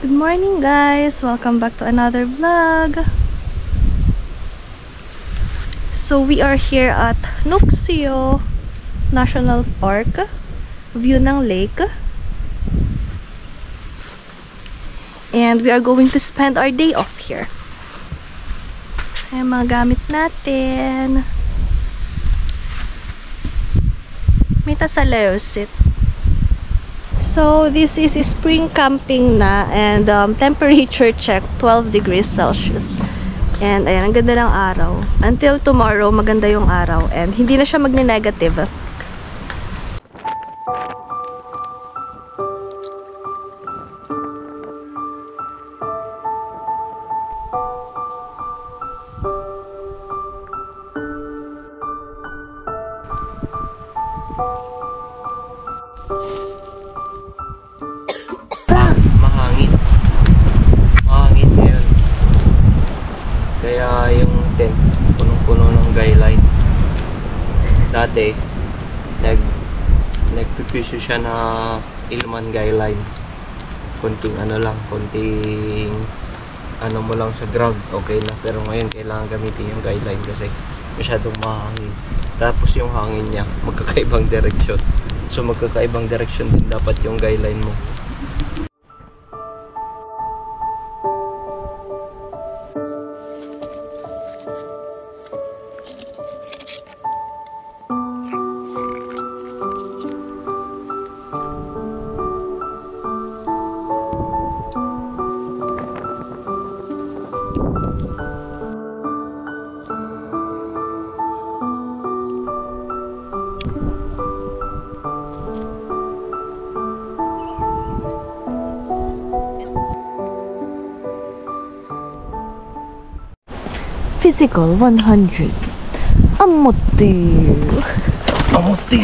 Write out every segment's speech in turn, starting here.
Good morning guys! Welcome back to another vlog. So we are here at Nuxio National Park. View ng lake. And we are going to spend our day off here. Ayan mga gamit natin. May tasaleusit. So this is spring camping na and temperature check 12 degrees Celsius. And ayan, ang ganda ng araw. Until tomorrow, maganda yung araw and hindi na siya magne-negative. Mahangin ngayon. Kaya yung tent punong-puno ng guyline. Dati nagpipiso siya na Ilman guyline. Konting ano mo lang sa ground, okay na. Pero ngayon kailangan gamitin yung guyline kasi masyadong mahangin. Tapos yung hangin niya magkakaibang direksyon. So magkakaibang direksyon din dapat yung guyline mo. Physical 100. Amote. Amote.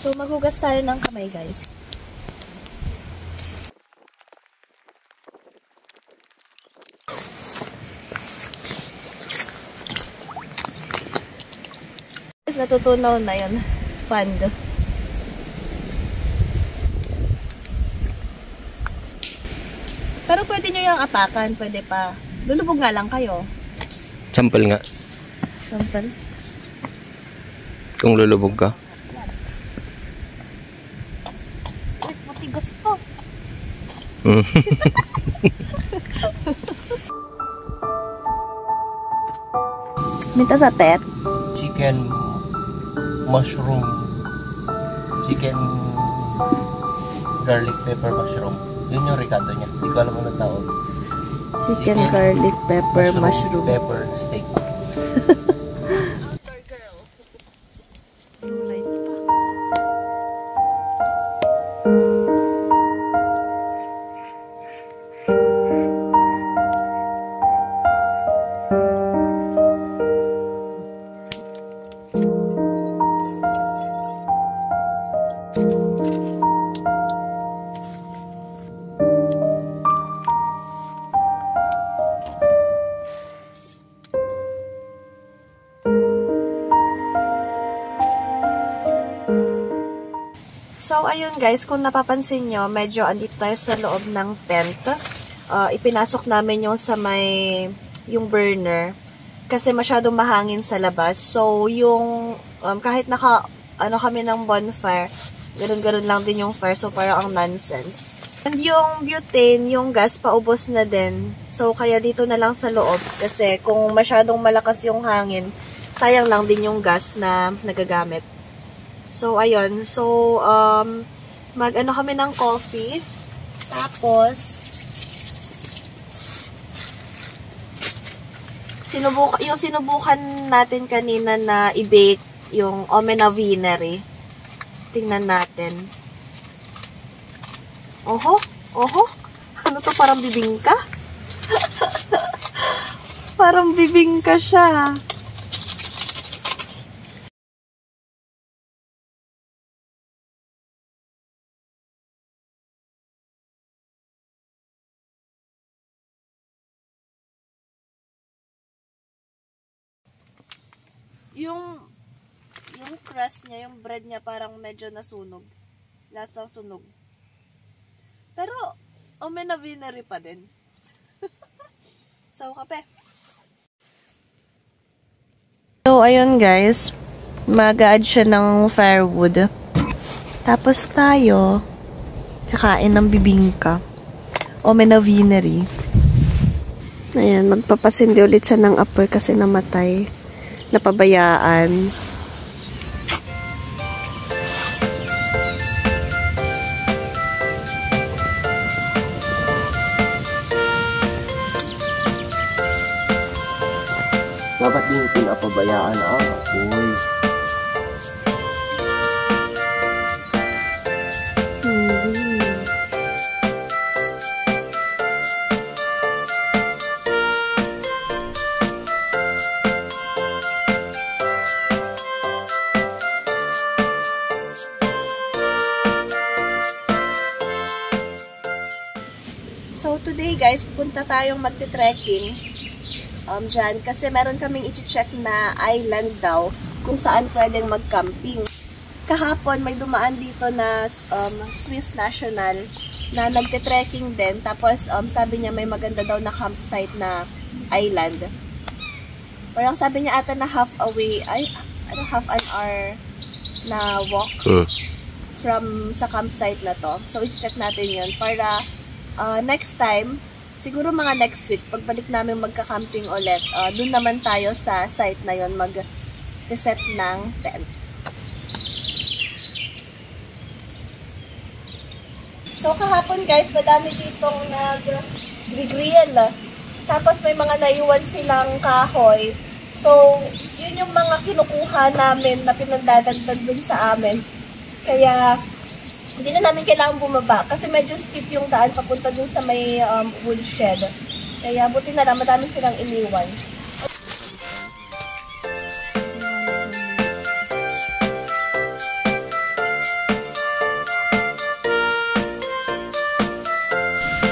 So maghugas tayo ng kamay guys. Natutunaw na yun. Pand. Pero pwede nyo yung apakan. Pwede pa. Lulubog nga lang kayo. Sample nga. Sample? Kung lulubog ka. Uy, matigas po. Minta sa tet. Chicken mushroom. Chicken garlic pepper mushroom. Yun yung ricotta niya. Hindi ko alam anong tawag. Chicken garlic pepper mushroom. Pepper steak. Blue light pa. So, ayun guys, kung napapansin nyo, medyo andito tayo sa loob ng tent. Ipinasok namin yung sa may, yung burner. Kasi masyadong mahangin sa labas. So, yung, kahit ano kami ng bonfire, ganun-ganun lang din yung fire. So, parang ang nonsense. And yung butane, yung gas, paubos na din. So, kaya dito na lang sa loob. Kasi kung masyadong malakas yung hangin, sayang lang din yung gas na nagagamit. So, ayun. So, mag-ano kami ng coffee. Tapos, yung sinubukan natin kanina na i-bake, yung omena vinery. Tingnan natin. Oho? Oho? Ano to? Parang bibingka? Parang bibingka siya. Yung crust niya, yung bread niya parang medyo nasunog. Lahat ng tunog. Pero, omena vinery pa din. So, kape. So, ayun guys. Mag-add siya ng firewood. Tapos tayo, kakain ng bibingka. Omena vinery. Ayan, magpapasindi ulit siya ng apoy kasi namatay. Napabayaan. Dapat din pinapabayaan ang apoy. So, today guys, pupunta tayong magte-trekking dyan kasi meron kaming i-check na island daw kung saan pwedeng mag-camping. Kahapon, may dumaan dito na Swiss national na nagte-trekking din. Tapos, sabi niya may maganda daw na campsite na island. Parang sabi niya ata na half an hour na walk from sa campsite na to. So, i-check natin yun para next time, siguro mga next week, pagbalik namin magka-camping ulit, dun naman tayo sa site na yon mag-set ng tent. So, kahapon guys, madami ditong nag-grill. Tapos may mga naiwan silang kahoy. So, yun yung mga kinukuha namin na pinagdadagdag dun sa amin. Kaya, hindi na namin kailangan bumaba kasi medyo steep yung daan papunta dun sa may woodshed. Kaya buti na lang, madami silang iniwan.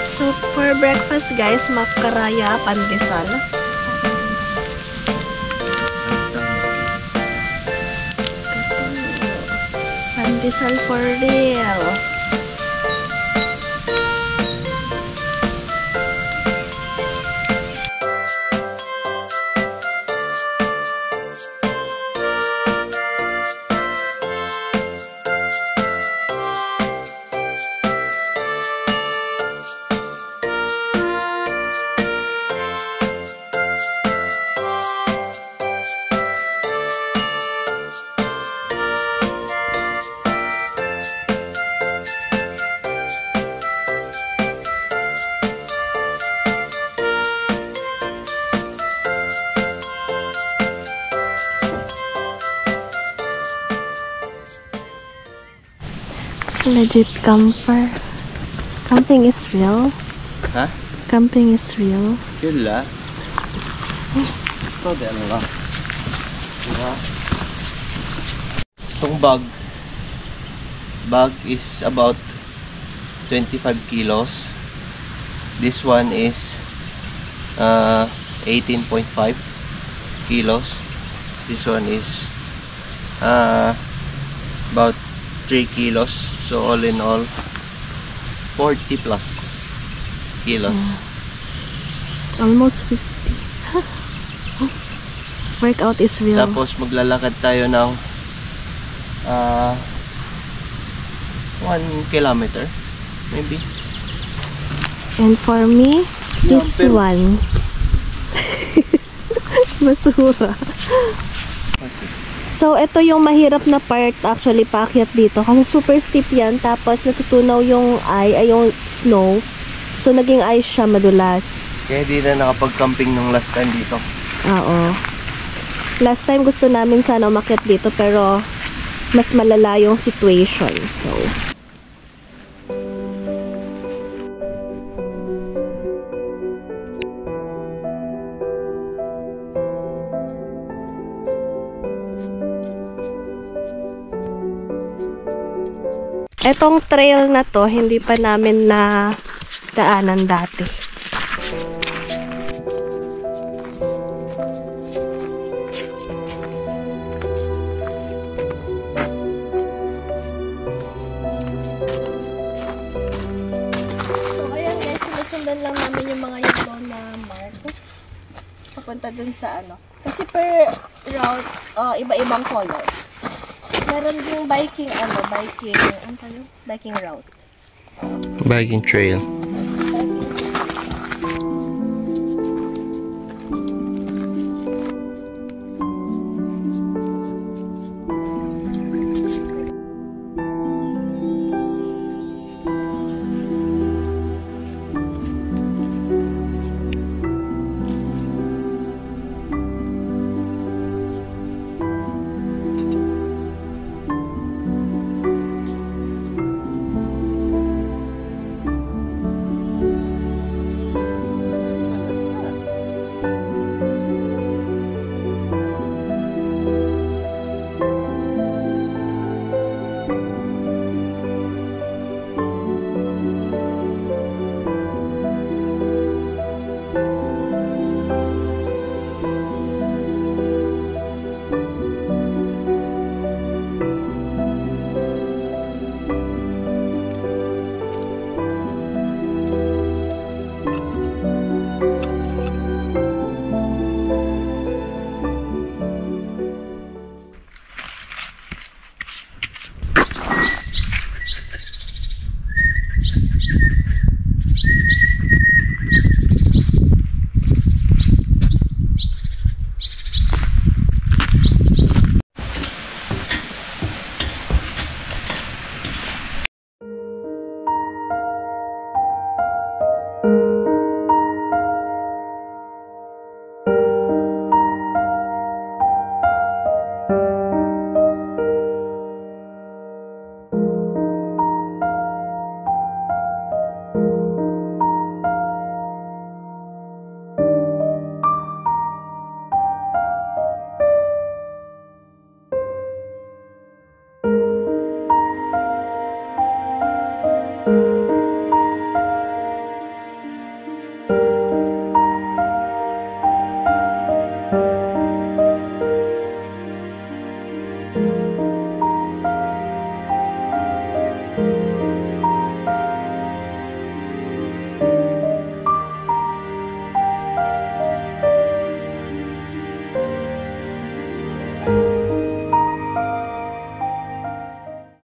So, for breakfast guys, makaraya pandesal. Pandesal for real. Legit camper. Camping is real. Ha? Camping is real. Yun la. Ito, ano lang. Diba? Itong bag is about 25 kilos. This one is 18.5 kilos. This one is about 3 kilos. So all in all 40 plus kilos. Almost 50. Workout is real. Tapos maglalakad tayo ng 1 kilometer maybe. And for me, this pero- one. Basura. Okay. So, ito yung mahirap na part actually paakyat dito. Kasi super steep yan. Tapos, natutunaw yung yung snow. So, naging ice siya madulas. Kaya di na nakapag-camping nung last time dito. Oo. Last time gusto namin sana umakyat dito pero mas malala yung situation. So, etong trail na to, hindi pa namin na daanan dati. So, ayan guys, sinusundan lang namin yung mga yellow na mark. Papunta dun sa ano. Kasi per route, iba-ibang color. Meron yung biking route. Biking trail.